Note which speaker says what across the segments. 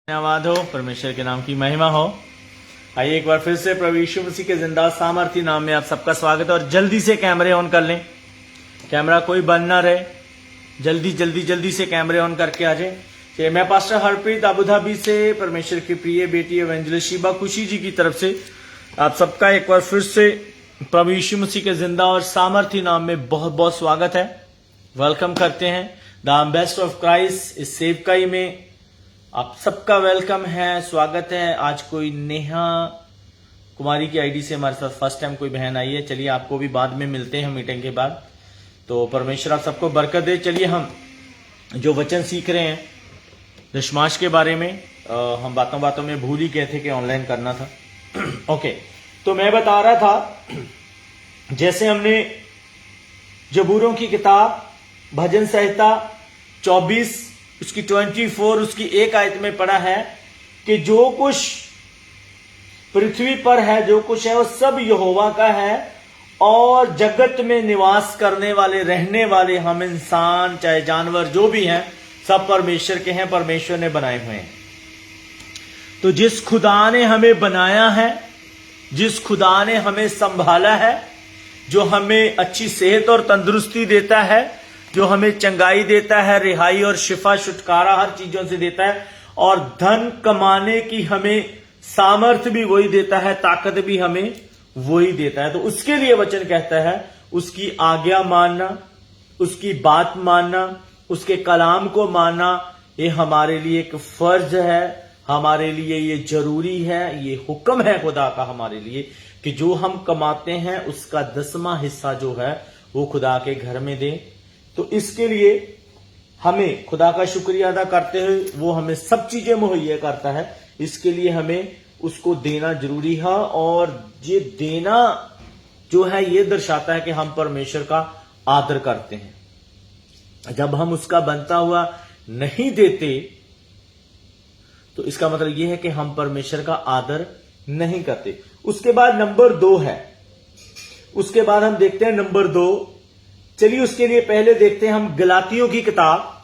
Speaker 1: धन्यवाद हो, परमेश्वर के नाम की महिमा हो। आइए एक बार फिर से प्रभु यीशु मसीह के जिंदा सामर्थी नाम में आप सबका स्वागत है। और जल्दी से कैमरे ऑन कर लें, कैमरा कोई बंद ना रहे, जल्दी से कैमरे ऑन करके आ जाए। मैं पास्टर हरप्रीत अबू धाबी से परमेश्वर की प्रिय बेटी एवेंजलिस्ट शीबा खुशी जी की तरफ से आप सबका एक बार फिर से प्रभु यीशु मसीह के जिंदा और सामर्थी नाम में बहुत बहुत स्वागत है। वेलकम करते हैं द बेस्ट ऑफ क्राइस्ट इस सेवकाई में। आप सबका वेलकम है, स्वागत है। आज कोई नेहा कुमारी की आईडी से हमारे साथ फर्स्ट टाइम कोई बहन आई है। चलिए आपको भी बाद में मिलते हैं मीटिंग के बाद। तो परमेश्वर आप सबको बरकत दे। चलिए हम जो वचन सीख रहे हैं दशमांश के बारे में, हम बातों बातों में भूल ही गए थे कि ऑनलाइन करना था। ओके, तो मैं बता रहा था जैसे हमने जबूरों की किताब भजन संहिता 24 उसकी 24 उसकी एक आयत में पढ़ा है कि जो कुछ पृथ्वी पर है, जो कुछ है वो सब यहोवा का है और जगत में निवास करने वाले, रहने वाले, हम इंसान चाहे जानवर जो भी हैं सब परमेश्वर के हैं, परमेश्वर ने बनाए हुए हैं। तो जिस खुदा ने हमें बनाया है, जिस खुदा ने हमें संभाला है, जो हमें अच्छी सेहत और तंदुरुस्ती देता है, जो हमें चंगाई देता है, रिहाई और शिफा छुटकारा हर चीजों से देता है, और धन कमाने की हमें सामर्थ्य भी वही देता है, ताकत भी हमें वही देता है। तो उसके लिए वचन कहता है उसकी आज्ञा मानना, उसकी बात मानना, उसके कलाम को मानना, ये हमारे लिए एक फर्ज है, हमारे लिए ये जरूरी है, ये हुक्म है खुदा का हमारे लिए कि जो हम कमाते हैं उसका 10वां हिस्सा जो है वो खुदा के घर में दें। तो इसके लिए हमें खुदा का शुक्रिया अदा करते हुए वो हमें सब चीजें मुहैया करता है, इसके लिए हमें उसको देना जरूरी है। और ये देना जो है ये दर्शाता है कि हम परमेश्वर का आदर करते हैं। जब हम उसका बनता हुआ नहीं देते तो इसका मतलब यह है कि हम परमेश्वर का आदर नहीं करते। उसके बाद नंबर 2 है, उसके बाद हम देखते हैं नंबर 2। चलिए उसके लिए पहले देखते हैं हम गलातियों की किताब,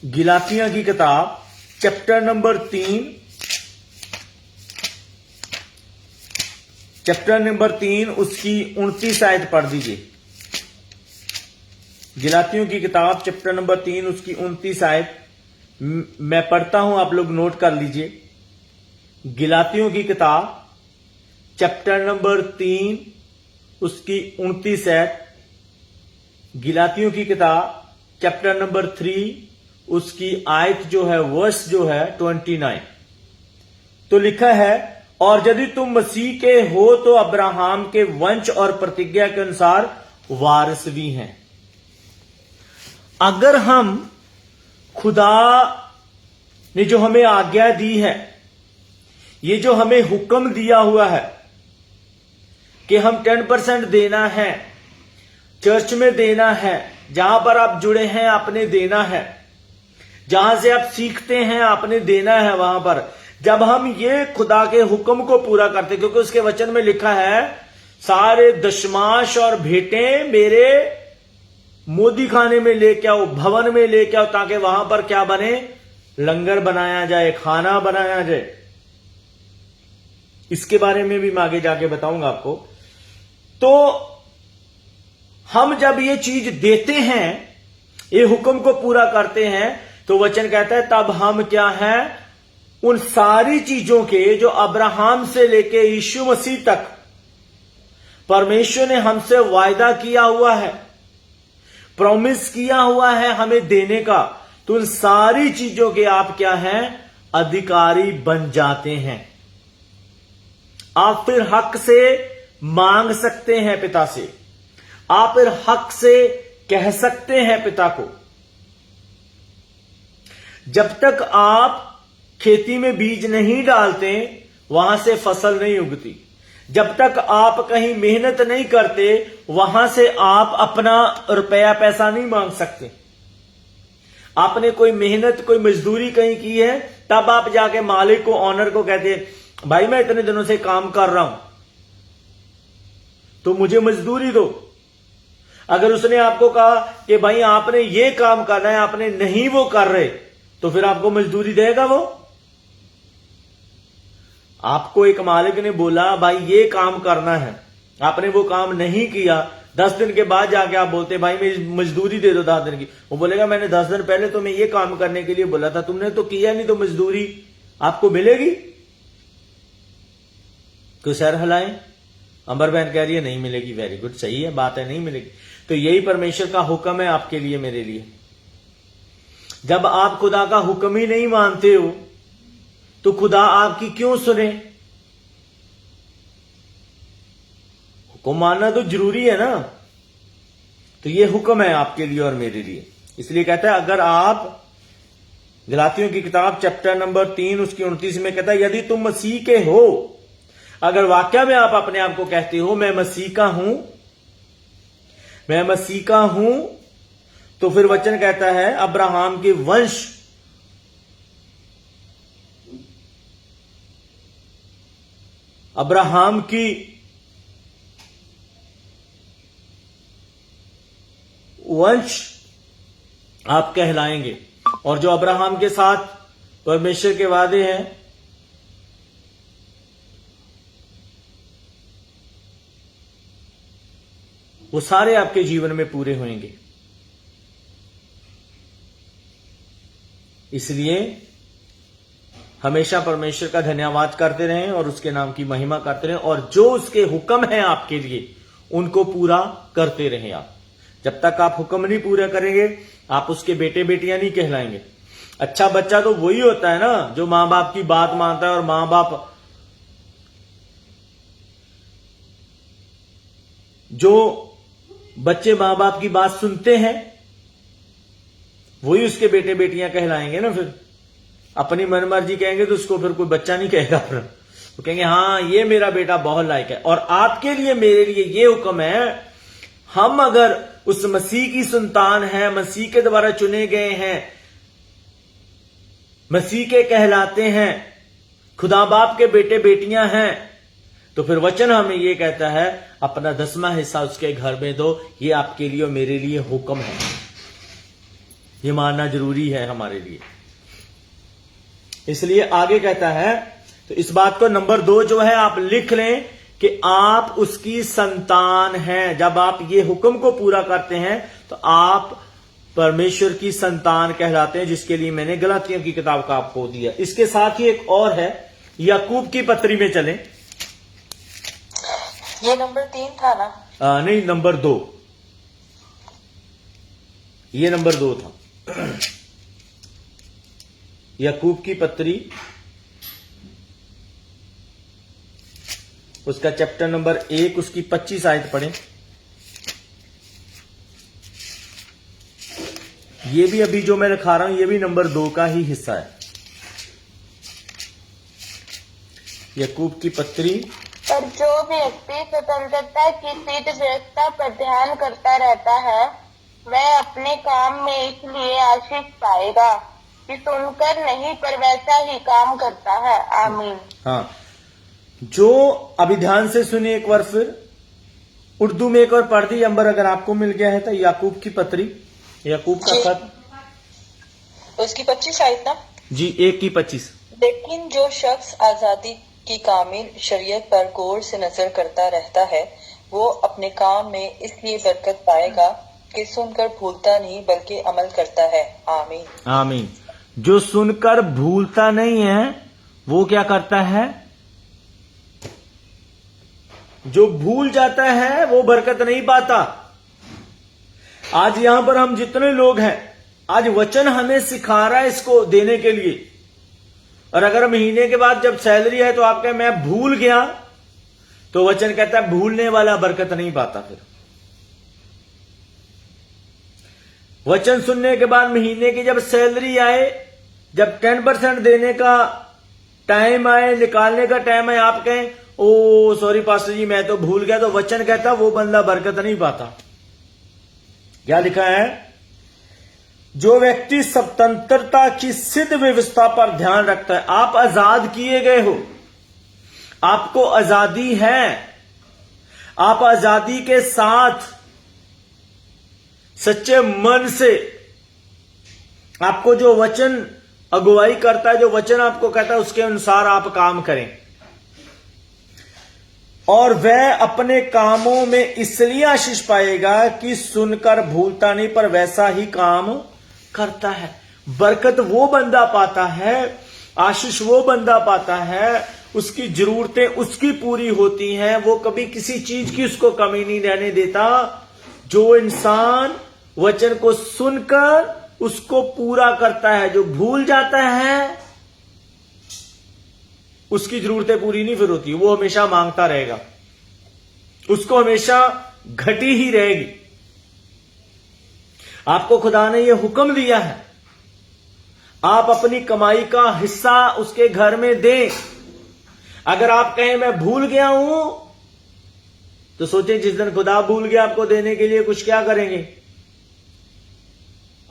Speaker 1: गलातियों की किताब चैप्टर नंबर 3 उसकी 29 आयत पढ़ दीजिए। गलातियों की किताब चैप्टर नंबर 3 उसकी 29 आयत मैं पढ़ता हूं, आप लोग नोट कर लीजिए। गलातियों की किताब चैप्टर नंबर 3 उसकी 29 आयत, गलातियों की किताब चैप्टर नंबर 3 उसकी आयत जो है वर्स जो है 29। तो लिखा है, और यदि तुम मसीह के हो तो अब्राहम के वंश और प्रतिज्ञा के अनुसार वारिस भी हैं। अगर हम खुदा ने जो हमें आज्ञा दी है, ये जो हमें हुक्म दिया हुआ है कि हम 10% देना है, चर्च में देना है, जहां पर आप जुड़े हैं आपने देना है, जहां से आप सीखते हैं आपने देना है वहां पर। जब हम ये खुदा के हुक्म को पूरा करते, क्योंकि उसके वचन में लिखा है सारे दशमांश और भेंटें मेरे मोदी खाने में लेके आओ, भवन में लेके आओ, ताकि वहां पर क्या बने, लंगर बनाया जाए, खाना बनाया जाए। इसके बारे में भी मैं आगे जाके बताऊंगा आपको। तो हम जब ये चीज देते हैं, ये हुक्म को पूरा करते हैं, तो वचन कहता है तब हम क्या हैं, उन सारी चीजों के जो अब्राहम से लेके यीशु मसीह तक परमेश्वर ने हमसे वायदा किया हुआ है, प्रॉमिस किया हुआ है हमें देने का, तो उन सारी चीजों के आप क्या हैं, अधिकारी बन जाते हैं। आप फिर हक से मांग सकते हैं पिता से, आप फिर हक से कह सकते हैं पिता को। जब तक आप खेती में बीज नहीं डालते वहां से फसल नहीं उगती। जब तक आप कहीं मेहनत नहीं करते वहां से आप अपना रुपया पैसा नहीं मांग सकते। आपने कोई मेहनत कोई मजदूरी कहीं की है, तब आप जाके मालिक को, ऑनर को कहते हैं भाई मैं इतने दिनों से काम कर रहा हूं तो मुझे मजदूरी दो। अगर उसने आपको कहा कि भाई आपने ये काम करना है, आपने नहीं वो कर रहे, तो फिर आपको मजदूरी देगा वो? आपको एक मालिक ने बोला भाई ये काम करना है, आपने वो काम नहीं किया, 10 दिन के बाद जाके आप बोलते भाई मेरी मजदूरी दे दो 10 दिन की, वो बोलेगा मैंने 10 दिन पहले तुम्हें ये काम करने के लिए बोला था, तुमने तो किया नहीं, तो मजदूरी आपको मिलेगी? तो सर हिलाएं। अंबर बहन कह रही है नहीं मिलेगी। वेरी गुड, सही है, बात है, नहीं मिलेगी। तो यही परमेश्वर का हुक्म है आपके लिए, मेरे लिए। जब आप खुदा का हुक्म ही नहीं मानते हो तो खुदा आपकी क्यों सुने? हुक्म मानना तो जरूरी है ना। तो ये हुक्म है आपके लिए और मेरे लिए। इसलिए कहता है अगर आप, गलातियों की किताब चैप्टर नंबर 3 उसकी 29 में कहता है यदि तुम मसीह के हो, अगर वाकया में आप अपने आप को कहते हो मैं मसीह का हूं, मैं मसीह का हूं, तो फिर वचन कहता है अब्राहम के वंश, अब्राहम की वंश आप कहलाएंगे। और जो अब्राहम के साथ परमेश्वर के वादे हैं वो सारे आपके जीवन में पूरे होंगे। इसलिए हमेशा परमेश्वर का धन्यवाद करते रहें और उसके नाम की महिमा करते रहें, और जो उसके हुक्म है आपके लिए उनको पूरा करते रहें। आप जब तक आप हुक्म नहीं पूरा करेंगे आप उसके बेटे बेटियां नहीं कहलाएंगे। अच्छा बच्चा तो वही होता है ना जो मां बाप की बात मानता है, और मां बाप जो बच्चे मां बाप की बात सुनते हैं वही उसके बेटे बेटियां कहलाएंगे ना। फिर अपनी मनमर्जी कहेंगे तो उसको फिर कोई बच्चा नहीं कहेगा, फिर तो कहेंगे हाँ ये मेरा बेटा बहुत लायक है। और आपके लिए मेरे लिए ये हुक्म है, हम अगर उस मसीह की संतान हैं, मसीह के द्वारा चुने गए हैं, मसीह के कहलाते हैं, खुदा बाप के बेटे बेटियां हैं, तो फिर वचन हमें ये कहता है अपना 10वां हिस्सा उसके घर में दो। ये आपके लिए और मेरे लिए हुक्म है, ये मानना जरूरी है हमारे लिए। इसलिए आगे कहता है, तो इस बात को नंबर 2 जो है आप लिख लें कि आप उसकी संतान हैं। जब आप ये हुक्म को पूरा करते हैं तो आप परमेश्वर की संतान कहलाते हैं, जिसके लिए मैंने गलातियों की किताब का आपको दिया। इसके साथ ही एक और है, याकूब की पत्री में चलें।
Speaker 2: ये नंबर 3 था ना?
Speaker 1: नहीं, नंबर 2, ये नंबर 2 था। याकूब की पत्री उसका चैप्टर नंबर 1 उसकी 25 आयत पढ़ें। ये भी अभी जो मैं लिखा रहा हूं ये भी नंबर 2 का ही हिस्सा है। याकूब की पत्री।
Speaker 2: पर जो व्यक्ति स्वतंत्रता की सिद्ध व्यवस्था पर ध्यान करता रहता है वह अपने काम में इसलिए आशीष पाएगा कि सुनकर नहीं पर वैसा ही काम करता है। आमीन। हाँ,
Speaker 1: जो अभी ध्यान से सुनिए एक बार, फिर उर्दू में एक और पढ़ दी अंबर, अगर आपको मिल गया है तो। याकूब की पत्री, याकूब का खत,
Speaker 2: उसकी 25 आयत ना
Speaker 1: जी, 1 की 25।
Speaker 2: लेकिन जो शख्स आजादी की कामिल शरीयत पर गौर से नजर करता रहता है वो अपने काम में इसलिए बरकत पाएगा कि सुनकर भूलता नहीं बल्कि अमल करता है। आमीन।
Speaker 1: आमीन। जो सुनकर भूलता नहीं है वो क्या करता है? जो भूल जाता है वो बरकत नहीं पाता। आज यहां पर हम जितने लोग हैं, आज वचन हमें सिखा रहा है इसको देने के लिए, और अगर महीने के बाद जब सैलरी है तो आप कहें मैं भूल गया, तो वचन कहता है भूलने वाला बरकत नहीं पाता। फिर वचन सुनने के बाद महीने की जब सैलरी आए, जब 10% देने का टाइम आए, निकालने का टाइम आए, आप कहें ओ सॉरी पास्टर जी मैं तो भूल गया, तो वचन कहता वो बंदा बरकत नहीं पाता। क्या लिखा है? जो व्यक्ति स्वतंत्रता की सिद्ध व्यवस्था पर ध्यान रखता है। आप आजाद किए गए हो, आपको आजादी है, आप आजादी के साथ सच्चे मन से आपको जो वचन अगुवाई करता है, जो वचन आपको कहता है उसके अनुसार आप काम करें। और वह अपने कामों में इसलिए आशीष पाएगा कि सुनकर भूलता नहीं, पर वैसा ही काम करता है। बरकत वो बंदा पाता है, आशीष वो बंदा पाता है, उसकी जरूरतें उसकी पूरी होती हैं, वो कभी किसी चीज की उसको कमी नहीं रहने देता। जो इंसान वचन को सुनकर उसको पूरा करता है, जो भूल जाता है उसकी जरूरतें पूरी नहीं फिर होती, वो हमेशा मांगता रहेगा, उसको हमेशा घटी ही रहेगी। आपको खुदा ने यह हुक्म दिया है, आप अपनी कमाई का हिस्सा उसके घर में दें। अगर आप कहें मैं भूल गया हूं, तो सोचें जिस दिन खुदा भूल गया आपको देने के लिए कुछ, क्या करेंगे?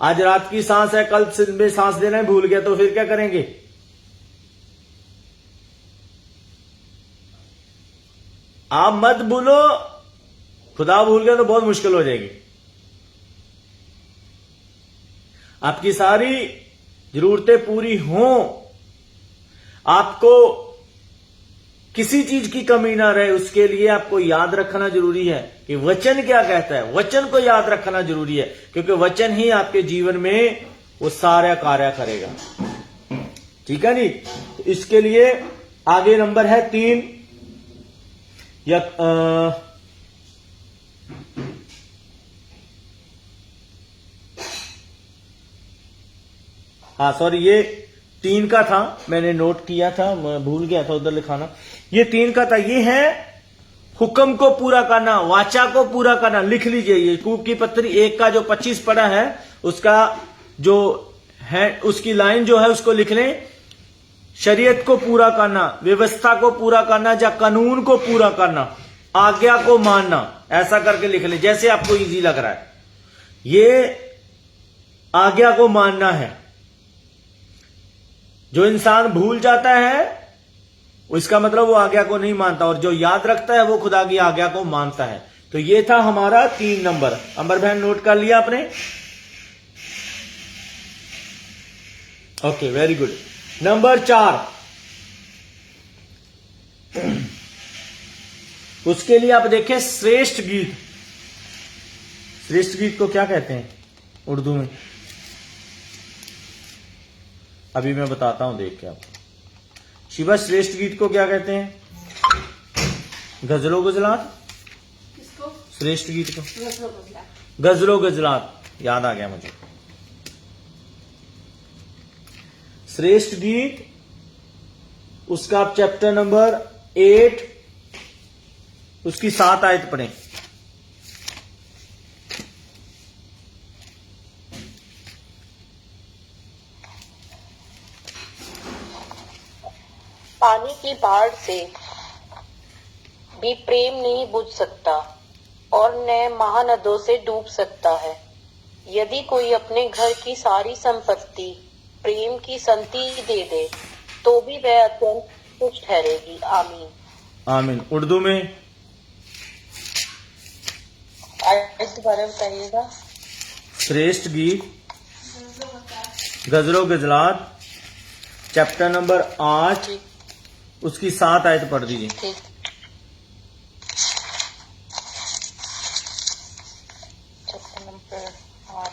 Speaker 1: आज रात की सांस है, कल दिन में सांस देना है, भूल गया तो फिर क्या करेंगे? आप मत भूलो, खुदा भूल गया तो बहुत मुश्किल हो जाएगी। आपकी सारी जरूरतें पूरी हों, आपको किसी चीज की कमी ना रहे, उसके लिए आपको याद रखना जरूरी है कि वचन क्या कहता है। वचन को याद रखना जरूरी है, क्योंकि वचन ही आपके जीवन में वो सारा कार्य करेगा। ठीक है नी? तो इसके लिए आगे नंबर है 3 या सॉरी, ये 3 का था, मैंने नोट किया था, मैं भूल गया था उधर लिखाना। ये 3 का था। ये है हुक्म को पूरा करना, वाचा को पूरा करना। लिख लीजिए, ये कूप की पत्री 1 का जो 25 पड़ा है, उसका जो है उसकी लाइन जो है उसको लिख लें। शरीयत को पूरा करना, व्यवस्था को पूरा करना, या कानून को पूरा करना, आज्ञा को मानना, ऐसा करके लिख लें जैसे आपको इजी लग रहा है। ये आज्ञा को मानना है। जो इंसान भूल जाता है इसका मतलब वो आज्ञा को नहीं मानता, और जो याद रखता है वो खुदा की आज्ञा को मानता है। तो ये था हमारा 3 नंबर। अंबर बहन नोट कर लिया आपने? Okay, very good. नंबर 4, उसके लिए आप देखें श्रेष्ठ गीत। श्रेष्ठ गीत को क्या कहते हैं उर्दू में? अभी मैं बताता हूं, देख के आप। शिवा, श्रेष्ठ गीत को क्या कहते हैं? गजलो गजलात? किसको? श्रेष्ठ गीत को गजलो गजलात। याद आ गया मुझे। श्रेष्ठ गीत, उसका आप चैप्टर नंबर 8 उसकी 7 आयत पढ़ें।
Speaker 2: पानी की बाढ़ से भी प्रेम नहीं बुझ सकता, और न महानदों से डूब सकता है। यदि कोई अपने घर की सारी संपत्ति प्रेम की संति दे दे, तो भी वह अत्यंत खुश ठहरेगी। आमीन।
Speaker 1: आमीन। उर्दू में
Speaker 2: इस बारे में बताइएगा।
Speaker 1: श्रेष्ठ गीत, गजलो गजलात, चैप्टर नंबर 8 उसकी 7 आयत पढ़ दीजिए।
Speaker 2: ठीक। Chapter number 8।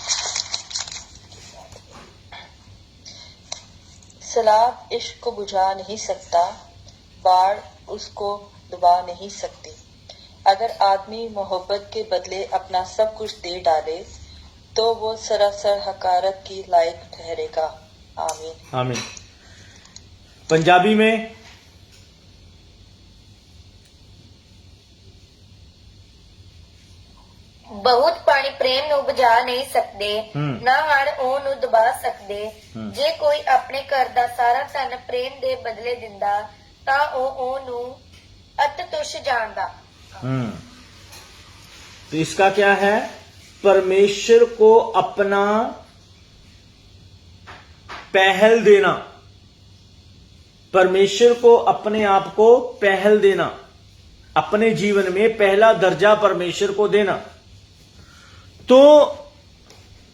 Speaker 2: सैलाब इश्क को बुझा नहीं सकता, बाढ़ उसको डुबा नहीं सकती। अगर आदमी मोहब्बत के बदले अपना सब कुछ दे डाले, तो वो सरासर हकारत की लायक ठहरेगा। आमीन।
Speaker 1: आमीन। पंजाबी में
Speaker 3: ਬਹੁਤ ਪਾਣੀ ਪ੍ਰੇਮ ਨੂੰ ਬੁਝਾ ਨਹੀਂ ਸਕਦੇ, ਨਾ ਹੜ ਉਹਨੂੰ ਦਬਾ ਸਕਦੇ। ਜੇ ਕੋਈ ਆਪਣੇ ਘਰ ਦਾ ਸਾਰਾ ਧਨ ਪ੍ਰੇਮ ਦੇ ਬਦਲੇ ਦਿੰਦਾ, ਤਾਂ ਉਹ ਉਹਨੂੰ ਅਤ ਤੁੱਛ ਜਾਣਦਾ।
Speaker 1: तो इसका क्या है? परमेश्वर को अपना पहल देना, परमेश्वर को अपने आप को पहल देना, अपने जीवन में पहला दर्जा परमेश्वर को देना। तो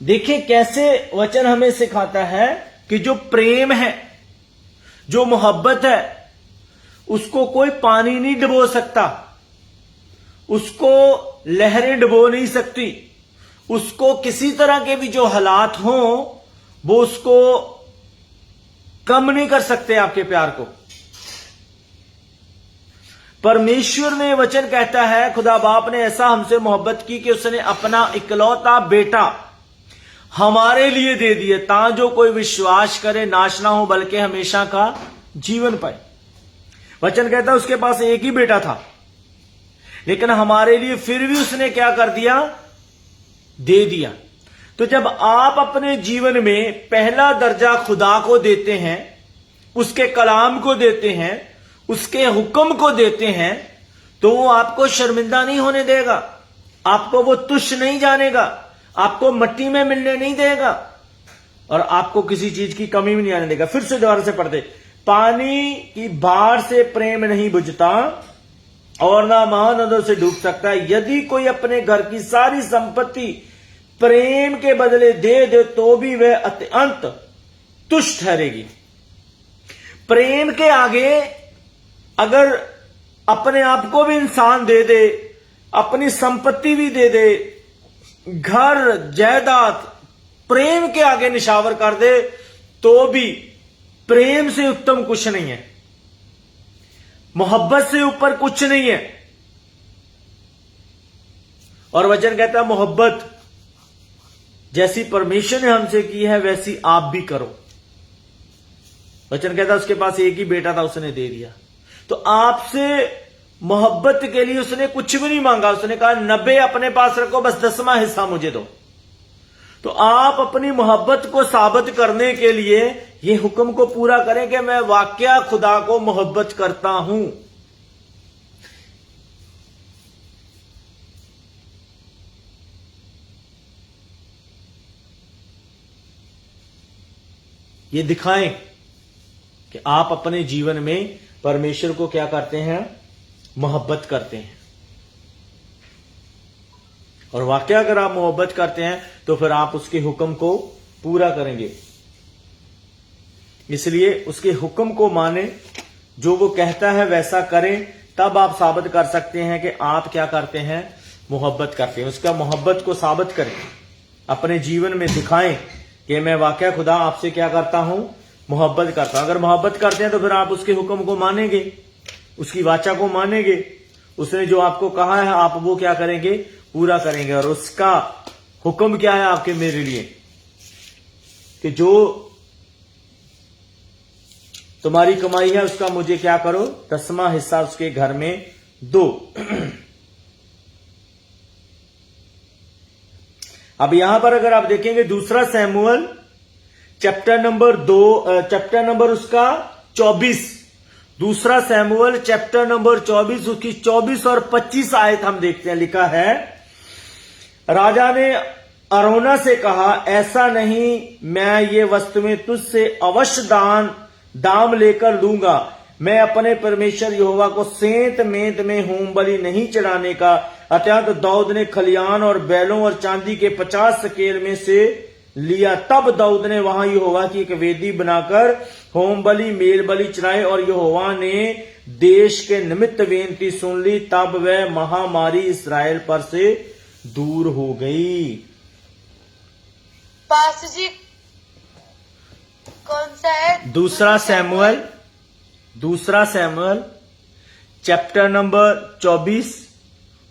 Speaker 1: देखिए कैसे वचन हमें सिखाता है कि जो प्रेम है, जो मोहब्बत है, उसको कोई पानी नहीं डुबो सकता, उसको लहरें डुबो नहीं सकती, उसको किसी तरह के भी जो हालात हों वो उसको कम नहीं कर सकते आपके प्यार को। परमेश्वर ने वचन कहता है, खुदा बाप ने ऐसा हमसे मोहब्बत की कि उसने अपना इकलौता बेटा हमारे लिए दे दिए, ता जो कोई विश्वास करे नाश ना हो बल्कि हमेशा का जीवन पाए। वचन कहता है उसके पास एक ही बेटा था, लेकिन हमारे लिए फिर भी उसने क्या कर दिया, दे दिया। तो जब आप अपने जीवन में पहला दर्जा खुदा को देते हैं, उसके कलाम को देते हैं, उसके हुक्म को देते हैं, तो वो आपको शर्मिंदा नहीं होने देगा, आपको वो तुच्छ नहीं जानेगा, आपको मिट्टी में मिलने नहीं देगा और आपको किसी चीज की कमी भी नहीं आने देगा। फिर से दोबारा से पढ़ते, पानी की बाढ़ से प्रेम नहीं बुझता और ना महानदों से डूब सकता। यदि कोई अपने घर की सारी संपत्ति प्रेम के बदले दे दे तो भी वह अत्यंत तुच्छ ठहरेगी। प्रेम के आगे अगर अपने आप को भी इंसान दे दे, अपनी संपत्ति भी दे दे, घर जायदाद प्रेम के आगे निशावर कर दे, तो भी प्रेम से उत्तम कुछ नहीं है, मोहब्बत से ऊपर कुछ नहीं है। और वचन कहता है मोहब्बत जैसी परमेश्वर ने हमसे की है वैसी आप भी करो। वचन कहता है उसके पास एक ही बेटा था, उसने दे दिया। तो आपसे मोहब्बत के लिए उसने कुछ भी नहीं मांगा, उसने कहा 90 अपने पास रखो, बस 10वां हिस्सा मुझे दो। तो आप अपनी मोहब्बत को साबित करने के लिए ये हुक्म को पूरा करें कि मैं वाकया खुदा को मोहब्बत करता हूं। ये दिखाएं कि आप अपने जीवन में परमेश्वर को क्या करते हैं, मोहब्बत करते हैं। और वाकया अगर आप मोहब्बत करते हैं तो फिर आप उसके हुक्म को पूरा करेंगे। इसलिए उसके हुक्म को माने, जो वो कहता है वैसा करें, तब आप साबित कर सकते हैं कि आप क्या करते हैं, मोहब्बत करते हैं। उसका मोहब्बत को साबित करें, अपने जीवन में दिखाएं कि मैं वाकया खुदा आपसे क्या करता हूं, मोहब्बत करता हूं। अगर मोहब्बत करते हैं तो फिर आप उसके हुक्म को मानेंगे, उसकी वाचा को मानेंगे, उसने जो आपको कहा है आप वो क्या करेंगे, पूरा करेंगे। और उसका हुक्म क्या है आपके मेरे लिए, कि जो तुम्हारी कमाई है उसका मुझे क्या करो, 10वां हिस्सा उसके घर में दो। अब यहां पर अगर आप देखेंगे दूसरा सैमुअल चैप्टर नंबर उसका 24, दूसरा सैमुअल चैप्टर नंबर 24 उसकी 24 और 25 आयत हम देखते हैं। लिखा है, राजा ने अरोना से कहा, ऐसा नहीं, मैं ये वस्तुएं तुझसे अवश्य दाम लेकर लूंगा। मैं अपने परमेश्वर यहोवा को सेंत मेंत में होम बलि नहीं चढ़ाने का। अत्यंत दाऊद ने खलियान और बैलों और चांदी के 50 सकेल में से लिया। तब दाऊद ने वहां यहोवा की एक वेदी बनाकर होम बलि मेल बलि चढ़ाए और यहोवा ने देश के निमित्त बेनती सुन ली। तब वह महामारी इस्राएल पर से दूर हो गई।
Speaker 3: पास जी कौन सा है?
Speaker 1: दूसरा सैमुअल चैप्टर नंबर 24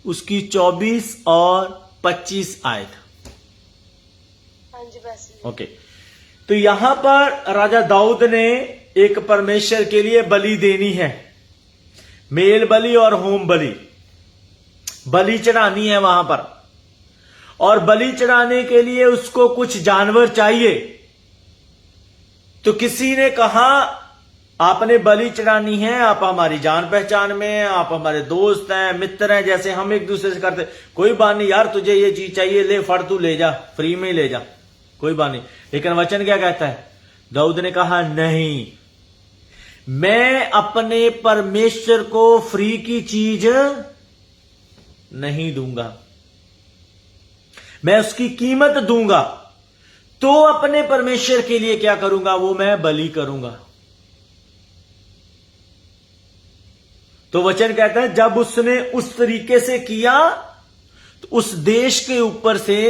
Speaker 1: उसकी 24 और 25 आयत।
Speaker 3: हाँ जी बस।
Speaker 1: ओके, तो यहां पर राजा दाऊद ने एक परमेश्वर के लिए बलि देनी है, मेल बलि और होम बलि चढ़ानी है वहां पर। और बलि चढ़ाने के लिए उसको कुछ जानवर चाहिए। तो किसी ने कहा, आपने बलि चढ़ानी है, आप हमारी जान पहचान में हैं, आप हमारे दोस्त हैं, मित्र हैं, जैसे हम एक दूसरे से करते, कोई बात नहीं यार, तुझे ये चीज चाहिए, ले फड़, तू ले जा, फ्री में ले जा, कोई बात नहीं। लेकिन वचन क्या कहता है? दाऊद ने कहा, नहीं, मैं अपने परमेश्वर को फ्री की चीज नहीं दूंगा, मैं उसकी कीमत दूंगा। तो अपने परमेश्वर के लिए क्या करूंगा, वो मैं बलि करूंगा। तो वचन कहता है जब उसने उस तरीके से किया तो उस देश के ऊपर से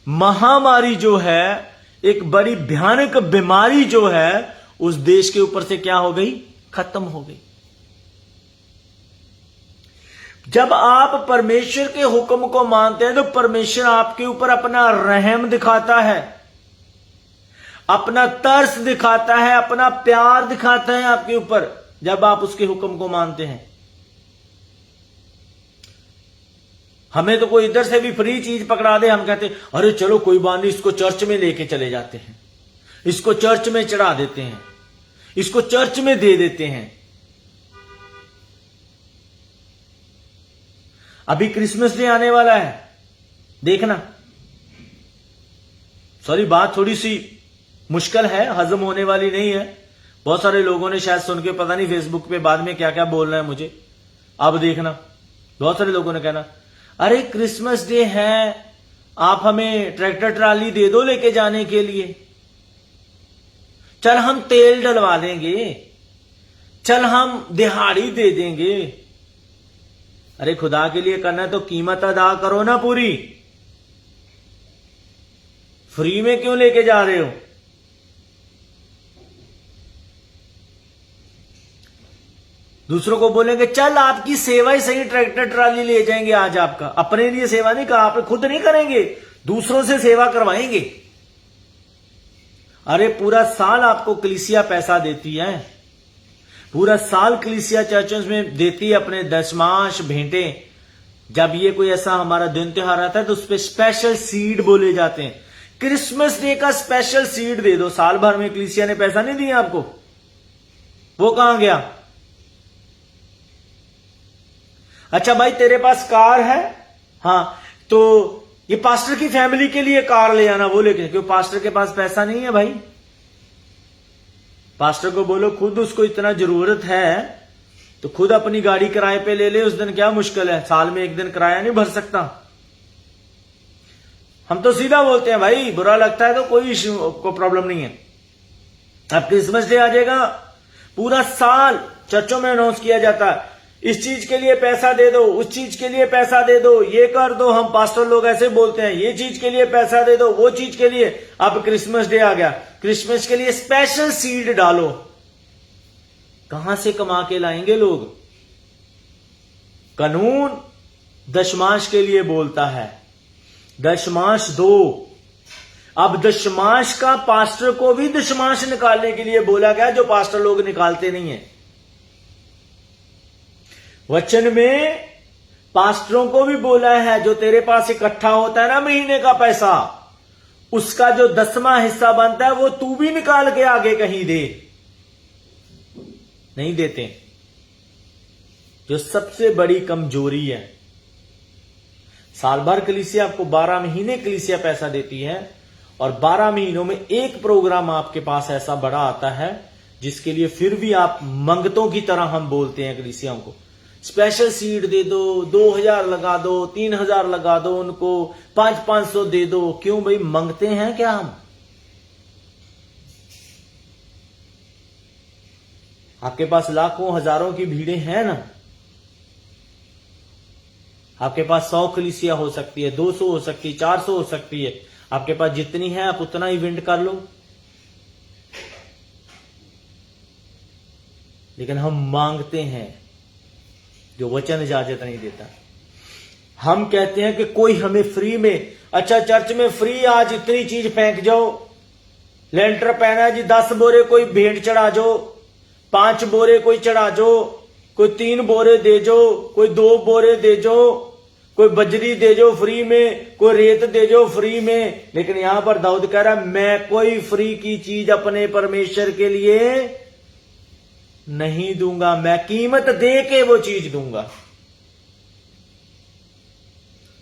Speaker 1: महामारी जो है, एक बड़ी भयानक बीमारी जो है उस देश के ऊपर से क्या हो गई, खत्म हो गई। जब आप परमेश्वर के हुक्म को मानते हैं तो परमेश्वर आपके ऊपर अपना रहम दिखाता है, अपना तरस दिखाता है, अपना प्यार दिखाता है आपके ऊपर, जब आप उसके हुक्म को मानते हैं। हमें तो कोई इधर से भी फ्री चीज पकड़ा दे, हम कहते अरे चलो कोई बात नहीं, इसको चर्च में लेके चले जाते हैं, इसको चर्च में चढ़ा देते हैं, इसको चर्च में दे देते हैं। अभी क्रिसमस डे आने वाला है, देखना। सॉरी, बात थोड़ी सी मुश्किल है, हजम होने वाली नहीं है। बहुत सारे लोगों ने शायद सुन के पता नहीं फेसबुक पे बाद में क्या क्या बोल रहे हैं मुझे। अब देखना, बहुत सारे लोगों ने कहना अरे क्रिसमस डे है, आप हमें ट्रैक्टर ट्राली दे दो लेके जाने के लिए, चल हम तेल डलवा देंगे, चल हम दिहाड़ी दे देंगे। अरे खुदा के लिए करना है तो कीमत अदा करो ना पूरी, फ्री में क्यों लेके जा रहे हो। दूसरों को बोलेंगे चल आपकी सेवा ही सही, ट्रैक्टर ट्राली ले जाएंगे आज आपका। अपने लिए सेवा नहीं कहा, आप खुद नहीं करेंगे, दूसरों से सेवा करवाएंगे। अरे पूरा साल आपको कलीसिया पैसा देती है, पूरा साल कलीसिया चर्चों में देती है अपने दशमांश भेंटे। जब ये कोई ऐसा हमारा दिन त्योहार आता है तो उस पर स्पेशल सीड बोले जाते हैं। क्रिसमस डे का स्पेशल सीड दे दो, साल भर में कलीसिया ने पैसा नहीं दिया आपको, वो कहां गया। अच्छा भाई तेरे पास कार है, हाँ तो ये पास्टर की फैमिली के लिए कार ले आना, वो लेके, क्यों पास्टर के पास पैसा नहीं है भाई। पास्टर को बोलो खुद उसको इतना जरूरत है तो खुद अपनी गाड़ी किराए पे ले ले, उस दिन क्या मुश्किल है, साल में एक दिन किराया नहीं भर सकता। हम तो सीधा बोलते हैं भाई, बुरा लगता है तो कोई को प्रॉब्लम नहीं है। अब क्रिसमस डे आ जाएगा, पूरा साल चर्चों में अनाउंस किया जाता है इस चीज के लिए पैसा दे दो, उस चीज के लिए पैसा दे दो, ये कर दो। हम पास्टर लोग ऐसे बोलते हैं, ये चीज के लिए पैसा दे दो, वो चीज के लिए। अब क्रिसमस डे आ गया, क्रिसमस के लिए स्पेशल सीड डालो। कहां से कमा के लाएंगे लोग। कानून दशमांश के लिए बोलता है, दशमांश दो। अब दशमांश का पास्टर को भी दशमांश निकालने के लिए बोला गया, जो पास्टर लोग निकालते नहीं है। वचन में पास्टरों को भी बोला है, जो तेरे पास इकट्ठा होता है ना महीने का पैसा, उसका जो 10वां हिस्सा बनता है वो तू भी निकाल के आगे कहीं दे। नहीं देते, जो सबसे बड़ी कमजोरी है। साल भर कलीसिया आपको 12 महीने कलीसिया पैसा देती है, और 12 महीनों में एक प्रोग्राम आपके पास ऐसा बड़ा आता है जिसके लिए फिर भी आप मंगतों की तरह हम बोलते हैं कलीसियाओं को, स्पेशल सीड दे दो, 2000 लगा दो, 3000 लगा दो, उनको 500 दे दो। क्यों भाई, मंगते हैं क्या हम। आपके पास लाखों हजारों की भीड़ें हैं ना, आपके पास 100 कलीसिया हो सकती है, 200 हो सकती है, 400 हो सकती है। आपके पास जितनी है आप उतना इवेंट कर लो, लेकिन हम मांगते हैं जो वचन इजाजत नहीं देता। हम कहते हैं कि कोई हमें फ्री में, अच्छा चर्च में फ्री आज इतनी चीज फेंक जाओ, लेंटर पहना जी 10 बोरे कोई भेंट चढ़ा जो, 5 बोरे कोई चढ़ा जो, कोई 3 बोरे दे जो, कोई 2 बोरे दे जो, कोई बजरी दे जो फ्री में, कोई रेत दे जो फ्री में। लेकिन यहां पर दाऊद कह रहा है मैं कोई फ्री की चीज अपने परमेश्वर के लिए नहीं दूंगा, मैं कीमत दे के वो चीज दूंगा।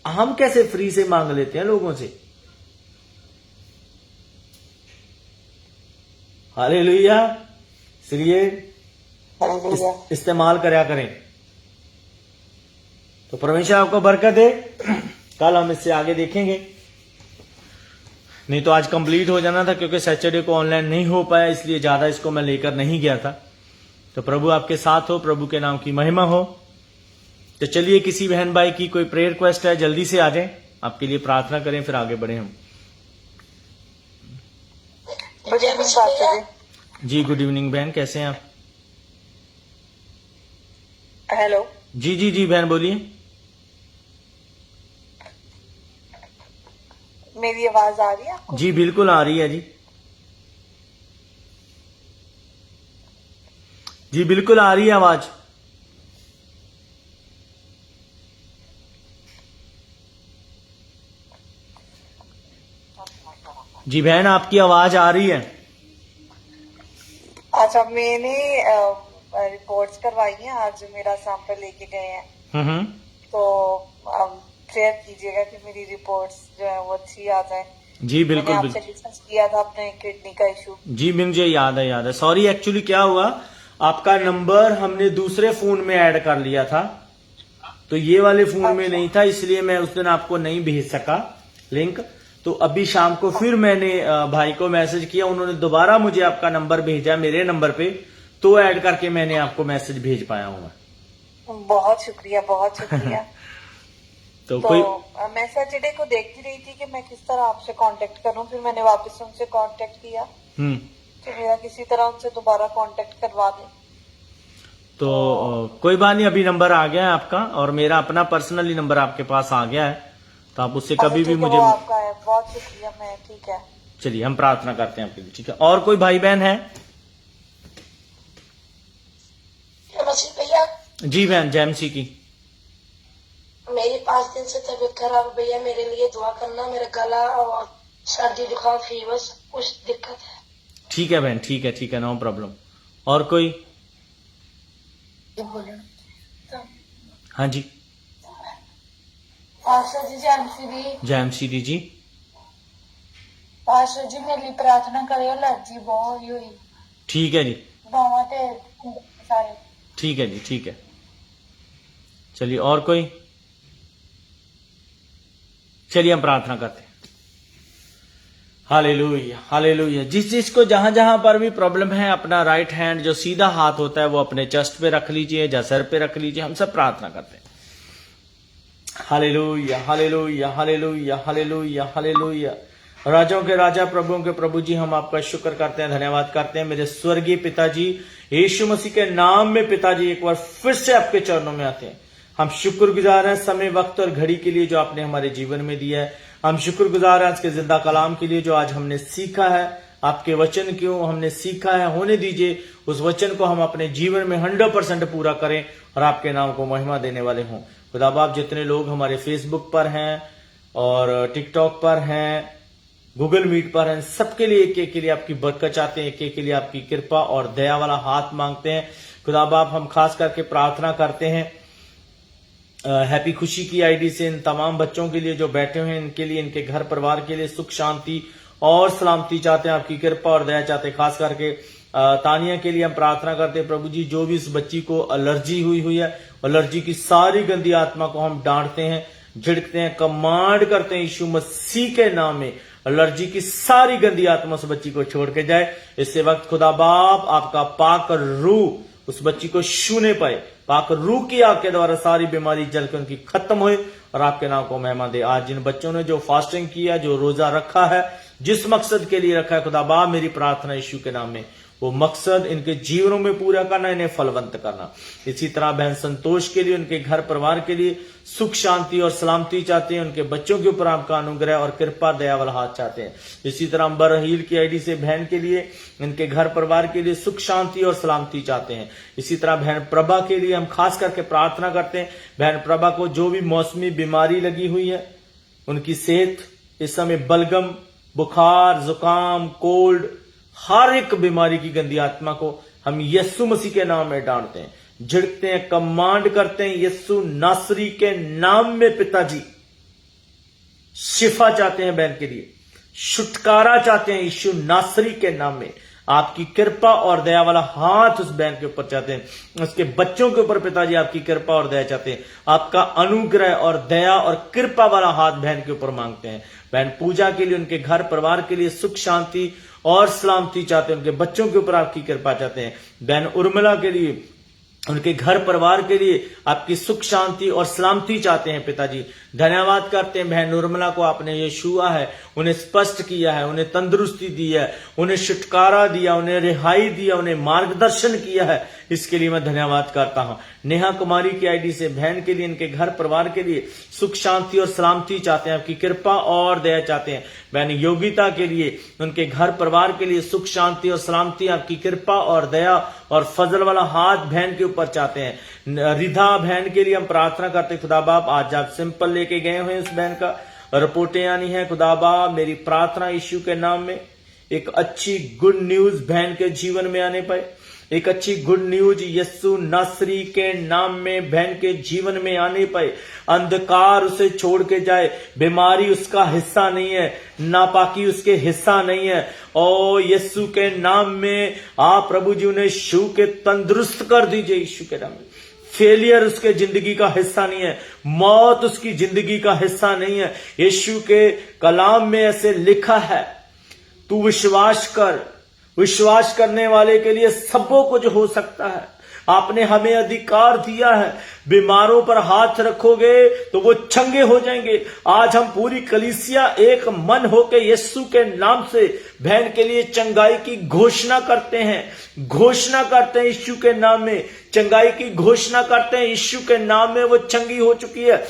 Speaker 1: हम कैसे फ्री से मांग लेते हैं लोगों से। हालेलुया। इसलिए इस्तेमाल करया करें तो परमेश्वर आपको बरकत दे। कल हम इससे आगे देखेंगे। नहीं तो आज कंप्लीट हो जाना था, क्योंकि सैटरडे को ऑनलाइन नहीं हो पाया, इसलिए ज्यादा इसको मैं लेकर नहीं गया था। तो प्रभु आपके साथ हो, प्रभु के नाम की महिमा हो। तो चलिए, किसी बहन भाई की कोई प्रेयर रिक्वेस्ट है, जल्दी से आ जाएं, आपके लिए प्रार्थना करें, फिर आगे बढ़े हम। जी गुड इवनिंग बहन, कैसे हैं आप?
Speaker 2: हेलो।
Speaker 1: जी जी जी बहन बोलिए।
Speaker 2: मेरी आवाज आ रही है आपको?
Speaker 1: जी बिल्कुल आ रही है जी। जी बिल्कुल आ रही है आवाज। जी बहन आपकी आवाज आ रही है।
Speaker 2: अच्छा, मैंने रिपोर्ट्स करवाई हैं, आज मेरा सैंपल लेके गए हैं। तो प्रेयर कीजिएगा कि मेरी रिपोर्ट्स जो है वो अच्छी आ जाए।
Speaker 1: जी बिल्कुल
Speaker 2: मैंने आपसे डिस्कस किया था अपने किडनी का इशू।
Speaker 1: जी मुझे याद है। सॉरी, एक्चुअली क्या हुआ, आपका नंबर हमने दूसरे फोन में ऐड कर लिया था, तो ये वाले फोन में नहीं था, इसलिए मैं उस दिन आपको नहीं भेज सका लिंक। तो अभी शाम को फिर मैंने भाई को मैसेज किया, उन्होंने दोबारा मुझे आपका नंबर भेजा मेरे नंबर पे, तो ऐड करके मैंने आपको मैसेज भेज पाया हूँ मैं।
Speaker 2: बहुत शुक्रिया, बहुत शुक्रिया।
Speaker 1: तो
Speaker 2: कोई मैं सैटरडे को देखती रही थी कि मैं किस तरह आपसे कांटेक्ट करूं, फिर मैंने वापस उनसे कांटेक्ट किया कि मेरा किसी तरह उनसे दोबारा कांटेक्ट करवा दें।
Speaker 1: तो कोई बात नहीं, अभी नंबर आ गया है आपका, और मेरा अपना पर्सनली नंबर आपके पास आ गया है, तो आप उससे कभी भी मुझे।
Speaker 2: आपका है, बहुत शुक्रिया। मैं ठीक है,
Speaker 1: चलिए हम प्रार्थना करते हैं आपके लिए, ठीक है? और कोई भाई बहन है?
Speaker 2: भैया।
Speaker 1: जी बहन, जय मसीह की।
Speaker 2: मेरी 5 दिन से तबीयत खराब है भैया, मेरे लिए दुआ करना। मेरा गला और सर्दी जुकाम फीवर कुछ दिक्कत है।
Speaker 1: ठीक है बहन, ठीक है, नो प्रॉब्लम। और कोई? हाँ जी।
Speaker 2: पास्टर जी,
Speaker 1: जय मसीह जी।
Speaker 2: पास्टर जी मेरे लिए प्रार्थना करियो, एलर्जी बहुत हुई।
Speaker 1: ठीक है जी,
Speaker 2: बावा ते सारे।
Speaker 1: ठीक है जी, ठीक है। चलिए, और कोई? चलिए हम प्रार्थना करते हैं। Hallelujah, hallelujah. जिस को जहां जहां पर भी प्रॉब्लम है, अपना राइट हैंड जो सीधा हाथ होता है वो अपने चेस्ट पे रख लीजिए या सर पे रख लीजिए। हम सब प्रार्थना करते हैं। Hallelujah, hallelujah, hallelujah, hallelujah, hallelujah. राजाओं के राजा, प्रभुओं के प्रभु जी, हम आपका शुक्र करते हैं, धन्यवाद करते हैं मेरे स्वर्गीय पिताजी। यीशु मसीह के नाम में पिताजी एक बार फिर से आपके चरणों में आते हैं। हम शुक्रगुजार हैं समय, वक्त और घड़ी के लिए जो आपने हमारे जीवन में दिया है। हम शुक्रगुजार हैं आज के जिंदा कलाम के लिए जो आज हमने सीखा है। आपके वचन क्यों हमने सीखा है, होने दीजिए उस वचन को हम अपने जीवन में 100% पूरा करें और आपके नाम को महिमा देने वाले हों। खुदा बाप, जितने लोग हमारे फेसबुक पर हैं और टिकटॉक पर हैं, गूगल मीट पर हैं, सबके लिए एक एक के लिए आपकी बरकत चाहते हैं, एक एक के लिए आपकी कृपा और दया वाला हाथ मांगते हैं। खुदा बाप, हम खास करके प्रार्थना करते हैं हैप्पी खुशी की आईडी से इन तमाम बच्चों के लिए जो बैठे हुए हैं, इनके लिए, इनके घर परिवार के लिए सुख शांति और सलामती चाहते हैं, आपकी कृपा और दया चाहते हैं। खास करके तानिया के लिए हम प्रार्थना करते हैं प्रभु जी, जो भी इस बच्ची को एलर्जी हुई है, एलर्जी की सारी गंदी आत्मा को हम डांटते हैं, झिड़कते हैं, कमांड करते हैं यीशु मसीह के नाम में। एलर्जी की सारी गंदी आत्मा उस बच्ची को छोड़ के जाए। इससे वक्त खुदा बाप आपका पाक रूह उस बच्ची को छूने पाए, पाक रूह की आग के द्वारा सारी बीमारी जल के उनकी खत्म हुए और आपके नाम को महिमा दे। आज जिन बच्चों ने जो फास्टिंग किया, जो रोजा रखा है, जिस मकसद के लिए रखा है, खुदा बाप मेरी प्रार्थना यीशु के नाम में वो मकसद इनके जीवनों में पूरा करना, इन्हें फलवंत करना। इसी तरह बहन संतोष के लिए, उनके घर परिवार के लिए सुख शांति और सलामती चाहते हैं, उनके बच्चों के ऊपर आपका अनुग्रह और कृपा दया वाला हाथ चाहते हैं। इसी तरह अंबर हील की आईडी से बहन के लिए, इनके घर परिवार के लिए सुख शांति और सलामती चाहते हैं। इसी तरह बहन प्रभा के लिए हम खास करके प्रार्थना करते हैं। बहन प्रभा को जो भी मौसमी बीमारी लगी हुई है, उनकी सेहत इस समय बलगम, बुखार, जुकाम, कोल्ड, हर एक बीमारी की गंदी आत्मा को हम यीशु मसीह के नाम में डांटते हैं, झिड़कते हैं, कमांड करते हैं यीशु नासरी के नाम में। पिताजी शिफा चाहते हैं बहन के लिए, छुटकारा चाहते हैं यीशु नासरी के नाम में। आपकी कृपा और दया वाला हाथ उस बहन के ऊपर चाहते हैं, उसके बच्चों के ऊपर पिताजी आपकी कृपा और दया चाहते हैं। आपका अनुग्रह और दया और कृपा वाला हाथ बहन के ऊपर मांगते हैं। बहन पूजा के लिए, उनके घर परिवार के लिए सुख शांति और सलामती चाहते हैं, उनके बच्चों के ऊपर आपकी कृपा चाहते हैं। बहन उर्मिला के लिए, उनके घर परिवार के लिए आपकी सुख शांति और सलामती चाहते हैं पिताजी। धन्यवाद करते हैं बहन उर्मिला को, आपने ये छुआ है, उन्हें स्पष्ट किया है, उन्हें तंदुरुस्ती दी है, उन्हें छुटकारा दिया, उन्हें रिहाई दिया, उन्हें मार्गदर्शन किया है। इसके लिए मैं धन्यवाद करता हूं। नेहा कुमारी की आईडी से बहन के लिए, इनके घर परिवार के लिए सुख शांति और सलामती चाहते हैं, आपकी कृपा और दया चाहते हैं। बहन योगिता के लिए, उनके घर परिवार के लिए सुख शांति और सलामती, आपकी कृपा और दया और फजल वाला हाथ बहन के ऊपर चाहते हैं। रिधा बहन के लिए हम प्रार्थना करते हैं, खुदा बाप आज आप सिंपल लेके गए हुए उस बहन का रिपोर्टें आनी है। खुदा बाप मेरी प्रार्थना यीशु के नाम में एक अच्छी गुड न्यूज बहन के जीवन में आने पाए, एक अच्छी गुड न्यूज यीशु नासरी के नाम में बहन के जीवन में आने पाए। अंधकार उसे छोड़ के जाए, बीमारी उसका हिस्सा नहीं है, नापाकी उसके हिस्सा नहीं है। ओ यीशु के नाम में आप प्रभु जी उन्हें छू के तंदुरुस्त कर दीजिए यीशु के नाम में। फेलियर उसके जिंदगी का हिस्सा नहीं है, मौत उसकी जिंदगी का हिस्सा नहीं है। यीशु के कलाम में ऐसे लिखा है, तू विश्वास कर, विश्वास करने वाले के लिए सब कुछ हो सकता है। आपने हमें अधिकार दिया है, बीमारों पर हाथ रखोगे तो वो चंगे हो जाएंगे। आज हम पूरी कलीसिया एक मन होकर यीशु के नाम से बहन के लिए चंगाई की घोषणा करते हैं, घोषणा करते हैं यीशु के नाम में चंगाई की घोषणा करते हैं। यीशु के नाम में वो चंगी हो चुकी है।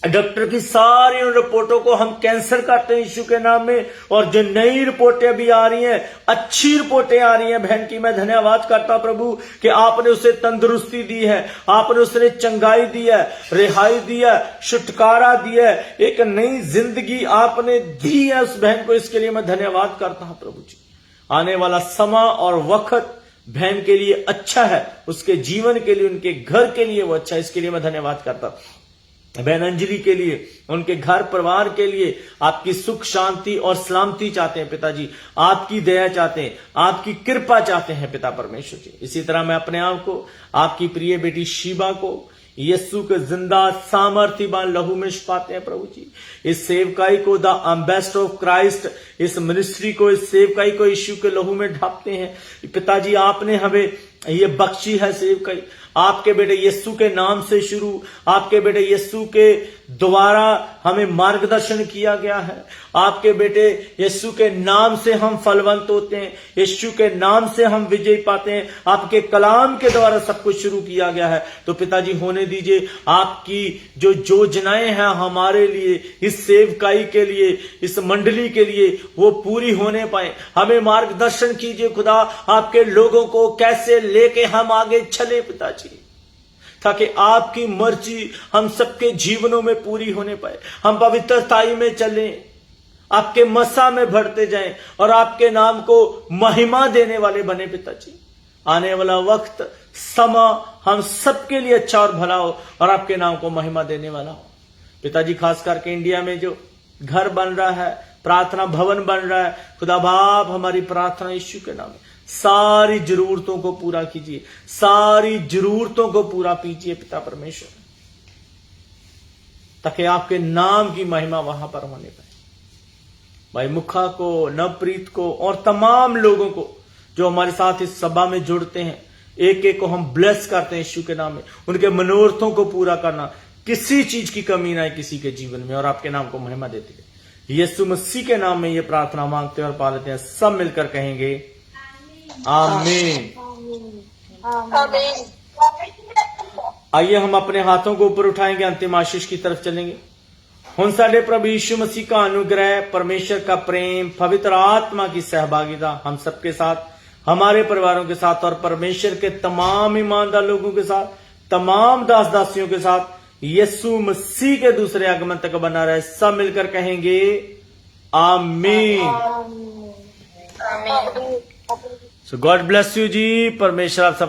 Speaker 1: डॉक्टर की सारी उन रिपोर्टों को हम कैंसिल करते हैं यीशु के नाम में, और जो नई रिपोर्टें भी आ रही हैं, अच्छी रिपोर्टें आ रही हैं बहन की, मैं धन्यवाद करता हूं प्रभु कि आपने उसे तंदुरुस्ती दी है, आपने उसे चंगाई दी है, रिहाई दी है, छुटकारा दिया है, एक नई जिंदगी आपने दी है उस बहन को। इसके लिए मैं धन्यवाद करता हूं प्रभु जी। आने वाला समा और वक्त बहन के लिए अच्छा है, उसके जीवन के लिए, उनके घर के लिए वो अच्छा है। इसके लिए मैं धन्यवाद करता हूं। बहन अंजलि के लिए, उनके घर परिवार के लिए आपकी सुख शांति और सलामती चाहते हैं पिताजी, आपकी दया चाहते हैं, आपकी कृपा चाहते हैं पिता परमेश्वर जी। इसी तरह मैं अपने आप को, आपकी प्रिय बेटी शिवा को यीशु के जिंदा सामर्थ्यवान लहू में छुपाते हैं प्रभु जी। इस सेवकाई को, द एम्बेसडर ऑफ क्राइस्ट, इस मिनिस्ट्री को, इस सेवकाई को यीशु के लहू में ढापते हैं पिताजी। आपने हमें ये बख्शी है सेवकाई, आपके बेटे यीशु के नाम से शुरू, आपके बेटे यीशु के द्वारा हमें मार्गदर्शन किया गया है। आपके बेटे यीशु के नाम से हम फलवंत होते हैं, यीशु के नाम से हम विजय पाते हैं। आपके कलाम के द्वारा सब कुछ शुरू किया गया है। तो पिताजी होने दीजिए आपकी जो योजनाएं हैं हमारे लिए, इस सेवकाई के लिए, इस मंडली के लिए, वो पूरी होने पाए। हमें मार्गदर्शन कीजिए खुदा, आपके लोगों को कैसे लेके हम आगे चले पिताजी, ताकि आपकी मर्जी हम सबके जीवनों में पूरी होने पाए। हम पवित्रताई में चलें, आपके मसा में बढ़ते जाएं और आपके नाम को महिमा देने वाले बने पिताजी। आने वाला वक्त, समा हम सबके लिए अच्छा और भला हो और आपके नाम को महिमा देने वाला हो पिताजी। खास करके इंडिया में जो घर बन रहा है, प्रार्थना भवन बन रहा है, खुदा बाप हमारी प्रार्थना यीशु के नाम में सारी जरूरतों को पूरा कीजिए, सारी जरूरतों को पूरा कीजिए पिता परमेश्वर, ताकि आपके नाम की महिमा वहां पर होने पाए। भाई मुखा को, नवप्रीत को और तमाम लोगों को जो हमारे साथ इस सभा में जुड़ते हैं, एक एक को हम ब्लेस करते हैं यीशु के नाम में। उनके मनोरथों को पूरा करना, किसी चीज की कमी ना है किसी के जीवन में, और आपके नाम को महिमा देते हैं। यीशु मसीह के नाम में ये प्रार्थना मांगते हैं और पा लेते हैं। सब मिलकर कहेंगे आमीन। आइए हम अपने हाथों को ऊपर उठाएंगे, अंतिम आशीष की तरफ चलेंगे। हुन साडे प्रभु यीशु मसीह का अनुग्रह, परमेश्वर का प्रेम, पवित्र आत्मा की सहभागिता हम सबके साथ, हमारे परिवारों के साथ और परमेश्वर के तमाम ईमानदार लोगों के साथ, तमाम दास दासियों के साथ यीशु मसीह के दूसरे आगमन तक बना रहे। सब मिलकर कहेंगे आमीन। सो गॉड ब्लेस यू जी। परमेश्वर आप सब